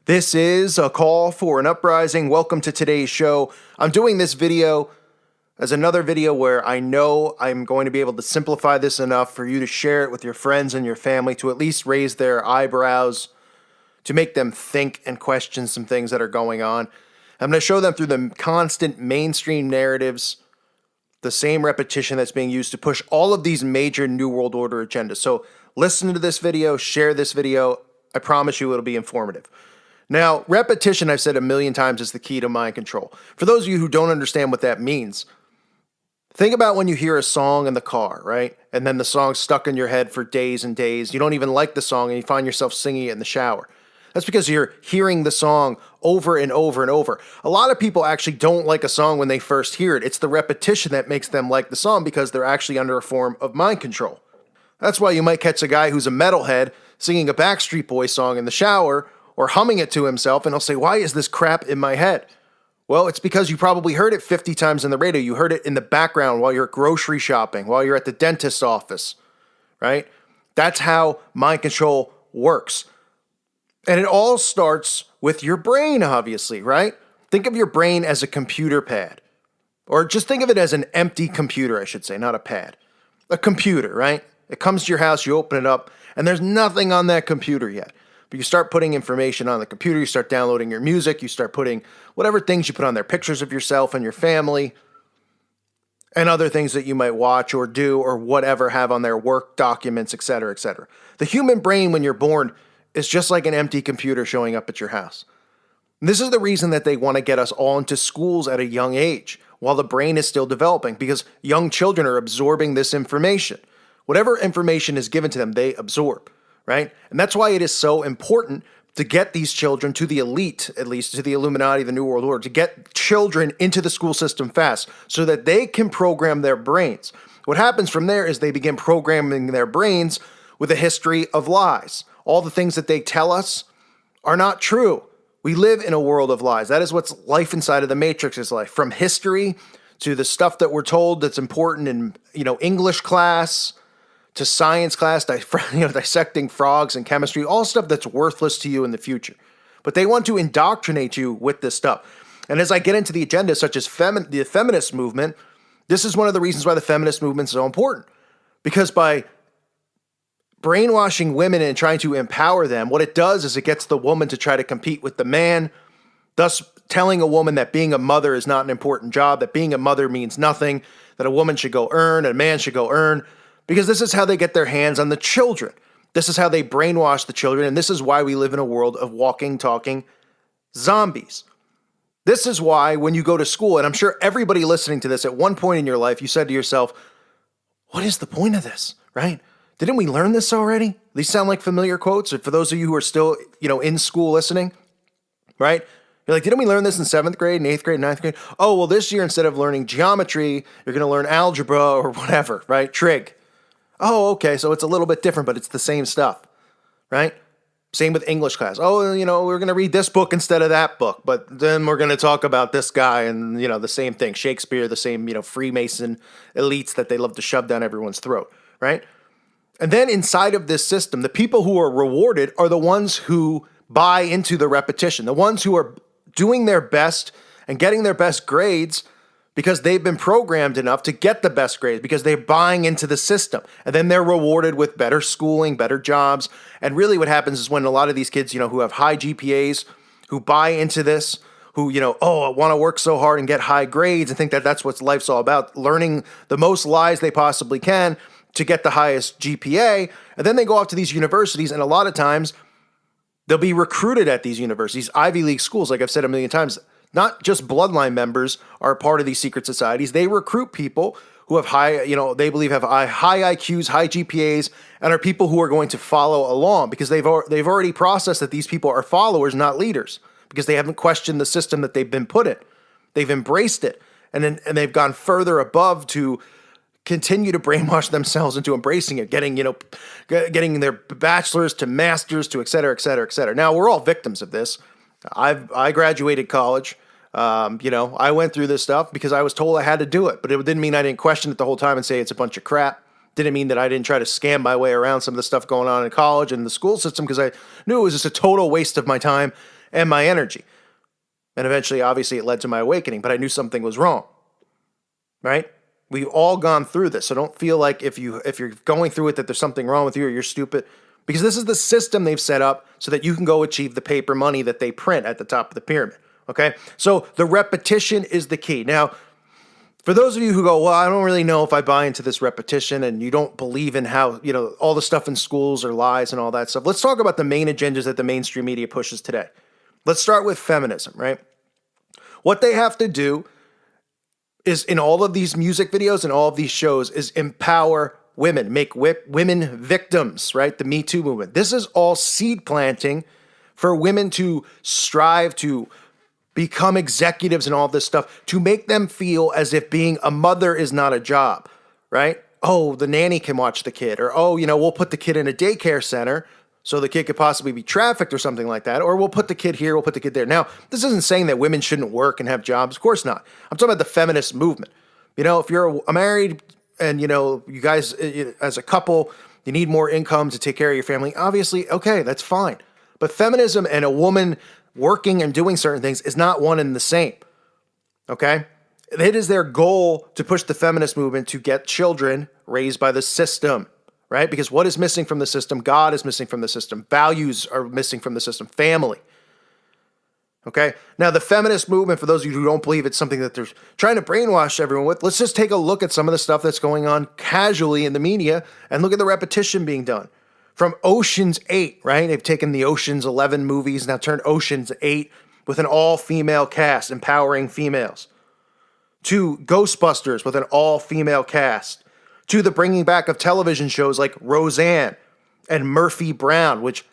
This is a call for an uprising. Welcome to today's show. I'm doing this video as another video where I know I'm going to be able to simplify this enough for you to share it with your friends and your family to at least raise their eyebrows, to make them think and question some things that are going on. I'm going to show them through the constant mainstream narratives, the same repetition that's being used to push all of these major New World Order agendas. So listen to this video, share this video. I promise you it'll be informative. Now, repetition, I've said a million times, is the key to mind control. For those of you who don't understand what that means, think about when you hear a song in the car, right? And then the song's stuck in your head for days and days. You don't even like the song and you find yourself singing it in the shower. That's because you're hearing the song over and over and over. A lot of people actually don't like a song when they first hear it. It's the repetition that makes them like the song because they're actually under a form of mind control. That's why you might catch a guy who's a metalhead singing a Backstreet Boys song in the shower or humming it to himself, and he'll say, "Why is this crap in my head?" Well, it's because you probably heard it 50 times in the radio. You heard it in the background while you're grocery shopping, while you're at the dentist's office, right? That's how mind control works. And it all starts with your brain, obviously, right? Think of your brain as a computer pad. Or just think of it as an empty computer, I should say, not a pad. A computer, right? It comes to your house, you open it up, and there's nothing on that computer yet. But you start putting information on the computer, you start downloading your music, you start putting whatever things you put on there, pictures of yourself and your family, and other things that you might watch or do or whatever have on their work documents, etc., etc. The human brain, when you're born, is just like an empty computer showing up at your house. And this is the reason that they want to get us all into schools at a young age, while the brain is still developing, because young children are absorbing this information. Whatever information is given to them, they absorb. Right? And that's why it is so important to get these children to the elite, at least to the Illuminati, the New World Order, to get children into the school system fast so that they can program their brains. What happens from there is they begin programming their brains with a history of lies. All the things that they tell us are not true. We live in a world of lies. That is what's life inside of the Matrix is like. From history to the stuff that we're told that's important in, English class, to science class, dissecting frogs and chemistry, all stuff that's worthless to you in the future. But they want to indoctrinate you with this stuff. And as I get into the agenda, such as the feminist movement, this is one of the reasons why the feminist movement is so important. Because by brainwashing women and trying to empower them, what it does is it gets the woman to try to compete with the man, thus telling a woman that being a mother is not an important job, that being a mother means nothing, that a woman should go earn, a man should go earn. Because this is how they get their hands on the children. This is how they brainwash the children, and this is why we live in a world of walking, talking zombies. This is why when you go to school, and I'm sure everybody listening to this at one point in your life, you said to yourself, what is the point of this, right? Didn't we learn this already? These sound like familiar quotes, or for those of you who are still, in school listening, right? You're like, didn't we learn this in 7th grade, and 8th grade, 9th grade? Oh, well, this year, instead of learning geometry, you're going to learn algebra or whatever, right? Trig. Oh, okay, so it's a little bit different, but it's the same stuff, right? Same with English class. Oh, we're going to read this book instead of that book, but then we're going to talk about this guy and, the same thing. Shakespeare, the same, Freemason elites that they love to shove down everyone's throat, right? And then inside of this system, the people who are rewarded are the ones who buy into the repetition, the ones who are doing their best and getting their best grades because they've been programmed enough to get the best grades, because they're buying into the system. And then they're rewarded with better schooling, better jobs. And really what happens is when a lot of these kids, who have high GPAs, who buy into this, who, I want to work so hard and get high grades and think that that's what life's all about, learning the most lies they possibly can to get the highest GPA. And then they go off to these universities, and a lot of times they'll be recruited at these universities, Ivy League schools, like I've said a million times. Not just bloodline members are part of these secret societies. They recruit people who have high, they believe have high IQs, high GPAs, and are people who are going to follow along because they've already processed that these people are followers, not leaders, because they haven't questioned the system that they've been put in. They've embraced it, and they've gone further above to continue to brainwash themselves into embracing it, getting their bachelor's to master's to et cetera, et cetera, et cetera. Now, we're all victims of this. I graduated college. I went through this stuff because I was told I had to do it, but it didn't mean I didn't question it the whole time and say it's a bunch of crap. Didn't mean that I didn't try to scam my way around some of the stuff going on in college and the school system because I knew it was just a total waste of my time and my energy. And eventually, obviously, it led to my awakening, but I knew something was wrong, right? We've all gone through this, so don't feel like if you're going through it that there's something wrong with you or you're stupid, because this is the system they've set up so that you can go achieve the paper money that they print at the top of the pyramid, okay? So the repetition is the key. Now, for those of you who go, well, I don't really know if I buy into this repetition, and you don't believe in how, all the stuff in schools are lies and all that stuff, let's talk about the main agendas that the mainstream media pushes today. Let's start with feminism, right? What they have to do is, in all of these music videos and all of these shows, is empower women, make women victims, right? The Me Too movement. This is all seed planting for women to strive to become executives and all this stuff, to make them feel as if being a mother is not a job, right? Oh, the nanny can watch the kid, or, oh, we'll put the kid in a daycare center so the kid could possibly be trafficked or something like that, or we'll put the kid here, we'll put the kid there. Now, this isn't saying that women shouldn't work and have jobs. Of course not. I'm talking about the feminist movement. If you're married and, you guys, as a couple, you need more income to take care of your family, obviously, okay, that's fine. But feminism and a woman working and doing certain things is not one and the same, okay? It is their goal to push the feminist movement to get children raised by the system, right? Because what is missing from the system? God is missing from the system. Values are missing from the system. Family, okay? Now, the feminist movement, for those of you who don't believe it's something that they're trying to brainwash everyone with, let's just take a look at some of the stuff that's going on casually in the media and look at the repetition being done. From Ocean's 8, right? They've taken the Ocean's 11 movies, now turned Ocean's 8 with an all-female cast, empowering females. To Ghostbusters with an all-female cast. To the bringing back of television shows like Roseanne and Murphy Brown, which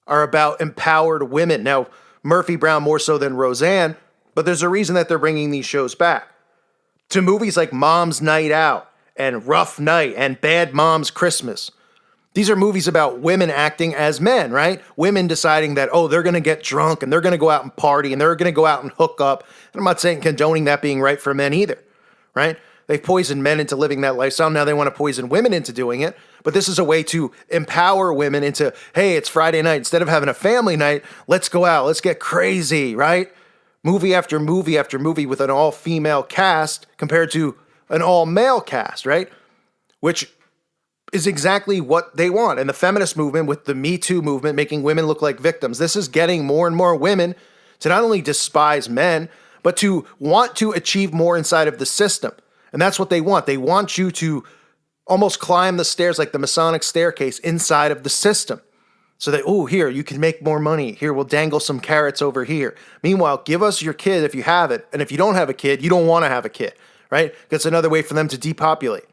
are about empowered women. Now, Murphy Brown more so than Roseanne, but there's a reason that they're bringing these shows back. To movies like Mom's Night Out and Rough Night and Bad Mom's Christmas. These are movies about women acting as men, right? Women deciding that, oh, they're going to get drunk and they're going to go out and party and they're going to go out and hook up. And I'm not saying condoning that being right for men either, right? They've poisoned men into living that lifestyle. Now they want to poison women into doing it. But this is a way to empower women into, hey, it's Friday night. Instead of having a family night, let's go out. Let's get crazy, right? Movie after movie after movie with an all-female cast compared to an all-male cast, right? Which is exactly what they want. And the feminist movement with the Me Too movement making women look like victims. This is getting more and more women to not only despise men, but to want to achieve more inside of the system. And that's what they want. They want you to almost climb the stairs like the Masonic staircase inside of the system. So that, oh, here, you can make more money. Here, we'll dangle some carrots over here. Meanwhile, give us your kid if you have it. And if you don't have a kid, you don't want to have a kid, right? That's another way for them to depopulate.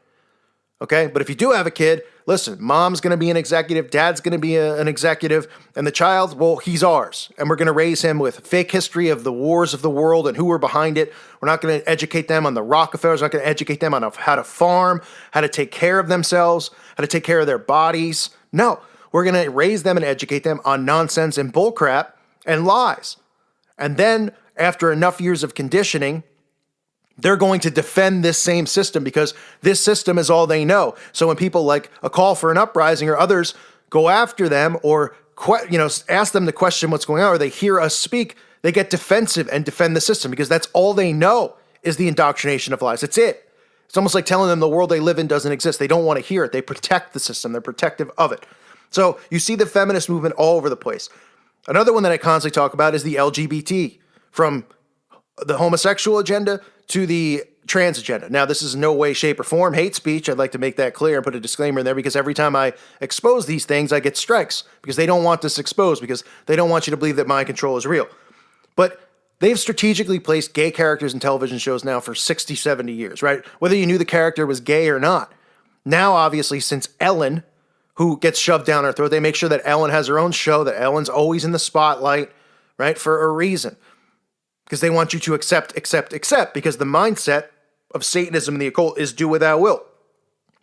Okay, but if you do have a kid, listen, mom's going to be an executive, dad's going to be an executive, and the child, well, he's ours. And we're going to raise him with fake history of the wars of the world and who were behind it. We're not going to educate them on the Rockefellers. We're not going to educate them on how to farm, how to take care of themselves, how to take care of their bodies. No, we're going to raise them and educate them on nonsense and bullcrap and lies. And then after enough years of conditioning, they're going to defend this same system because this system is all they know. So when people like a call for an uprising or others go after them or ask them to question what's going on, or they hear us speak, they get defensive and defend the system because that's all they know is the indoctrination of lies. That's it. It's almost like telling them the world they live in doesn't exist. They don't want to hear it. They protect the system. They're protective of it. So you see the feminist movement all over the place. Another one that I constantly talk about is the LGBT, from the homosexual agenda to the trans agenda. Now, this is in no way, shape, or form hate speech. I'd like to make that clear and put a disclaimer in there because every time I expose these things, I get strikes because they don't want this exposed, because they don't want you to believe that mind control is real. But they've strategically placed gay characters in television shows now for 60, 70 years, right? Whether you knew the character was gay or not. Now, obviously, since Ellen, who gets shoved down our throat, they make sure that Ellen has her own show, that Ellen's always in the spotlight, right, for a reason. Because they want you to accept, because the mindset of Satanism and the occult is do without will.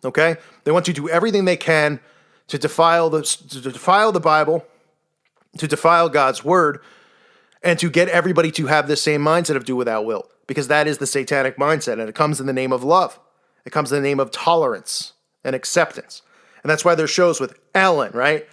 Okay? They want you to do everything they can to defile the Bible, to defile God's word, and to get everybody to have the same mindset of do without will. Because that is the satanic mindset, and it comes in the name of love. It comes in the name of tolerance and acceptance. And that's why there's shows with Ellen, right?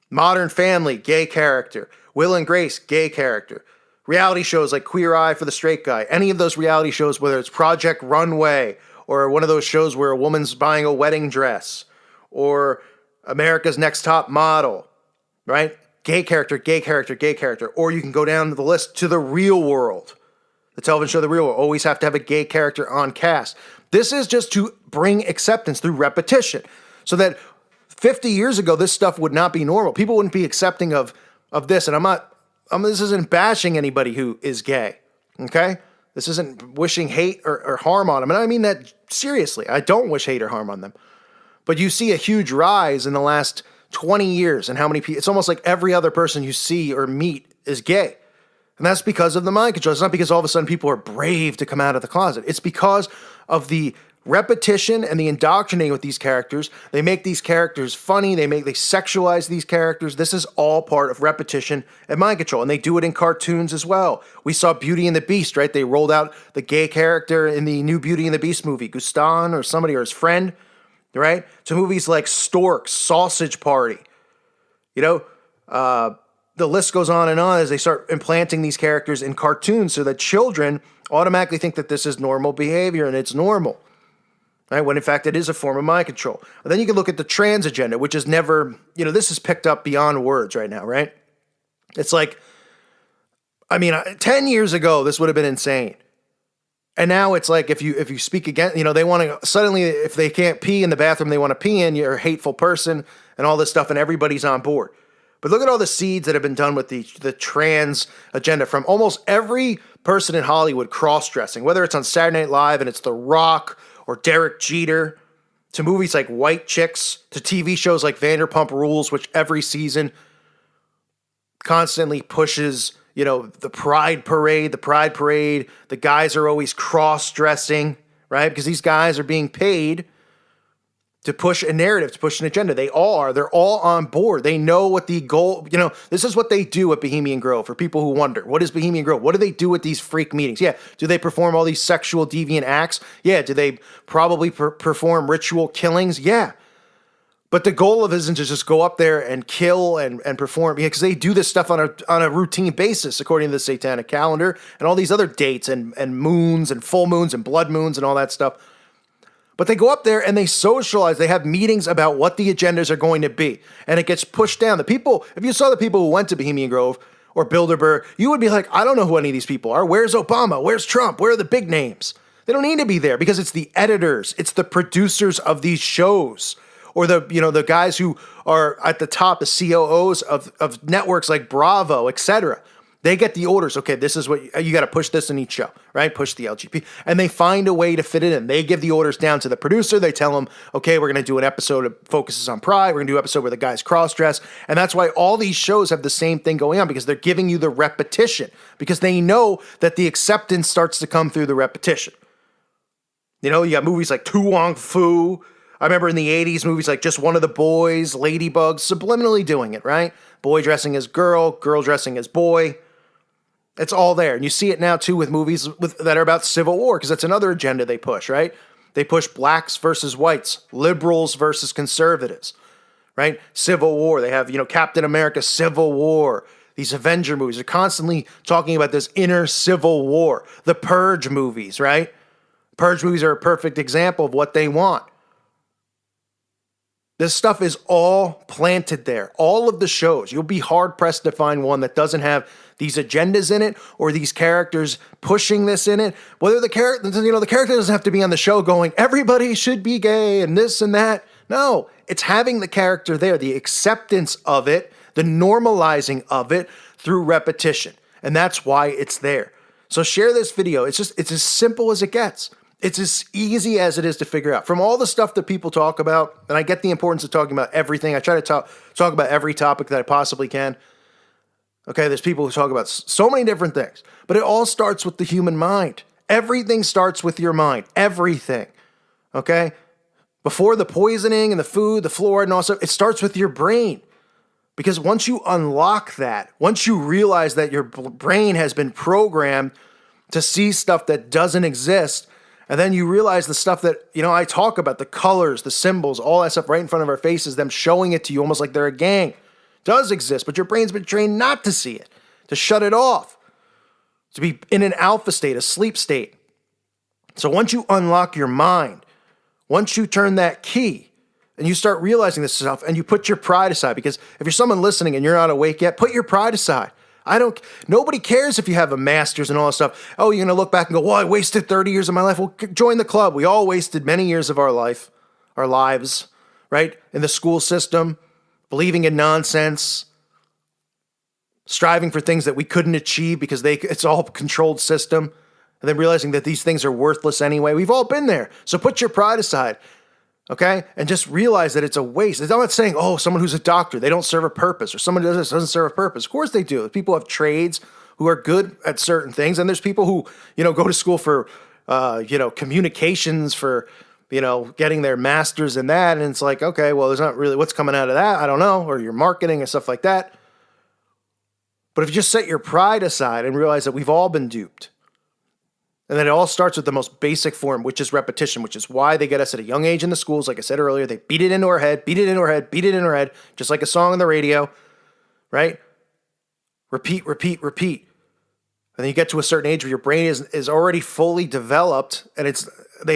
Modern Family, gay character. Will and Grace, gay character. Reality shows like Queer Eye for the Straight Guy. Any of those reality shows, whether it's Project Runway or one of those shows where a woman's buying a wedding dress or America's Next Top Model, right? Gay character, gay character, gay character. Or you can go down the list to The Real World. The television show The Real World always have to have a gay character on cast. This is just to bring acceptance through repetition so that 50 years ago, this stuff would not be normal. People wouldn't be accepting of this. And this isn't bashing anybody who is gay, okay? This isn't wishing hate or harm on them. And I mean that seriously. I don't wish hate or harm on them. But you see a huge rise in the last 20 years and how many people, it's almost like every other person you see or meet is gay. And that's because of the mind control. It's not because all of a sudden people are brave to come out of the closet. It's because of the repetition and the indoctrinating with these characters. They make these characters funny. They sexualize these characters. This is all part of repetition and mind control. And they do it in cartoons as well. We saw Beauty and the Beast, right? They rolled out the gay character in the new Beauty and the Beast movie, Gaston or somebody or his friend, right? To movies like Stork, Sausage Party. You know, the list goes on as they start implanting these characters in cartoons so that children automatically think that this is normal behavior and it's normal. Right, when in fact it is a form of mind control. And then you can look at the trans agenda, which is never, this is picked up beyond words right now, right? It's like, 10 years ago, this would have been insane. And now it's like, if you speak again, they want to, suddenly, if they can't pee in the bathroom they want to pee in, you're a hateful person and all this stuff, and everybody's on board. But look at all the seeds that have been done with the trans agenda from almost every person in Hollywood cross-dressing, whether it's on Saturday Night Live and it's The Rock or Derek Jeter, to movies like White Chicks, to TV shows like Vanderpump Rules, which every season constantly pushes, the Pride Parade. The guys are always cross-dressing, right? Because these guys are being paid to push a narrative, to push an agenda. They're all on board. They know what the goal, this is what they do at Bohemian Grove for people who wonder, what is Bohemian Grove? What do they do at these freak meetings? Yeah. Do they perform all these sexual deviant acts? Yeah. Do they probably perform ritual killings? Yeah. But the goal of it isn't to just go up there and kill and perform, because they do this stuff on a routine basis, according to the Satanic calendar and all these other dates and moons and full moons and blood moons and all that stuff. But they go up there and they socialize. They have meetings about what the agendas are going to be. And it gets pushed down. The people, if you saw the people who went to Bohemian Grove or Bilderberg, you would be like, I don't know who any of these people are. Where's Obama? Where's Trump? Where are the big names? They don't need to be there because it's the editors. It's the producers of these shows. Or the guys who are at the top, the COOs of networks like Bravo, etc. They get the orders. Okay, this is what you got to push this in each show, right? Push the LGBT. And they find a way to fit it in. They give the orders down to the producer. They tell them, okay, we're going to do an episode that focuses on pride. We're going to do an episode where the guys cross-dress. And that's why all these shows have the same thing going on, because they're giving you the repetition, because they know that the acceptance starts to come through the repetition. You got movies like Tu Wong Fu. I remember in the 80s, movies like Just One of the Boys, Ladybugs, subliminally doing it, right? Boy dressing as girl dressing as boy. It's all there. And you see it now, too, with movies that are about civil war, because that's another agenda they push, right? They push blacks versus whites, liberals versus conservatives, right? Civil war. They have, Captain America, Civil War. These Avenger movies are constantly talking about this inner civil war. The Purge movies, right? Purge movies are a perfect example of what they want. This stuff is all planted there. All of the shows. You'll be hard-pressed to find one that doesn't have these agendas in it or these characters pushing this in it. Whether the character, the character doesn't have to be on the show going, everybody should be gay and this and that. No, it's having the character there, the acceptance of it, the normalizing of it through repetition. And that's why it's there. So share this video. It's as simple as it gets. It's as easy as it is to figure out. From all the stuff that people talk about, and I get the importance of talking about everything. I try to talk about every topic that I possibly can. Okay, there's people who talk about so many different things. But it all starts with the human mind. Everything starts with your mind. Everything. Okay? Before the poisoning and the food, the fluoride and all stuff, it starts with your brain. Because once you unlock that, once you realize that your brain has been programmed to see stuff that doesn't exist, and then you realize the stuff that, I talk about, the colors, the symbols, all that stuff right in front of our faces, them showing it to you almost like they're a gang. does exist, but your brain's been trained not to see it, to shut it off, to be in an alpha state, a sleep state. So once you unlock your mind, once you turn that key and you start realizing this stuff and you put your pride aside, because if you're someone listening and you're not awake yet, put your pride aside. Nobody cares if you have a master's and all that stuff. Oh, you're going to look back and go, well, I wasted 30 years of my life. Well, join the club. We all wasted many years of our lives, right? In the school system, believing in nonsense, striving for things that we couldn't achieve because it's all a controlled system, and then realizing that these things are worthless anyway. We've all been there. So put your pride aside, okay? And just realize that it's a waste. I'm not saying, oh, someone who's a doctor, they don't serve a purpose, or someone who does this doesn't serve a purpose. Of course they do. People have trades who are good at certain things, and there's people who, go to school for, communications, for, getting their masters in that, and it's like, okay, well, there's not really what's coming out of that. I don't know, or your marketing and stuff like that. But if you just set your pride aside and realize that we've all been duped, and then it all starts with the most basic form, which is repetition, which is why they get us at a young age in the schools. Like I said earlier, they beat it into our head, just like a song on the radio, right? Repeat. And then you get to a certain age where your brain is already fully developed, and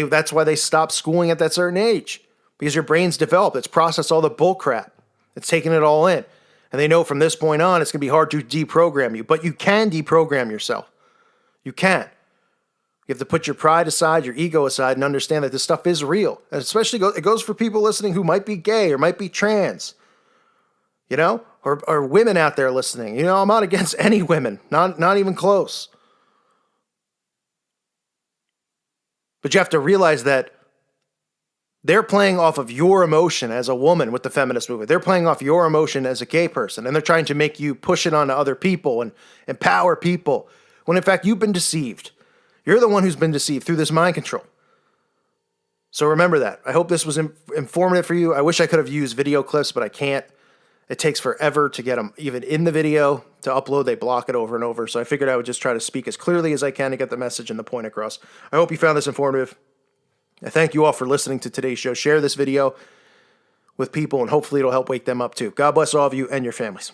that's why they stop schooling at that certain age, because your brain's developed. It's processed all the bull crap. It's taken it all in. And they know from this point on, it's going to be hard to deprogram you, but you can deprogram yourself. You can. You have to put your pride aside, your ego aside, and understand that this stuff is real. And especially it goes for people listening who might be gay or might be trans, or women out there listening. I'm not against any women, not even close. But you have to realize that they're playing off of your emotion as a woman with the feminist movement. They're playing off your emotion as a gay person, and they're trying to make you push it onto other people and empower people, when in fact you've been deceived. You're the one who's been deceived through this mind control. So remember that. I hope this was informative for you. I wish I could have used video clips, but I can't. It takes forever to get them even in the video to upload. They block it over and over. So I figured I would just try to speak as clearly as I can to get the message and the point across. I hope you found this informative. I thank you all for listening to today's show. Share this video with people, and hopefully it'll help wake them up too. God bless all of you and your families.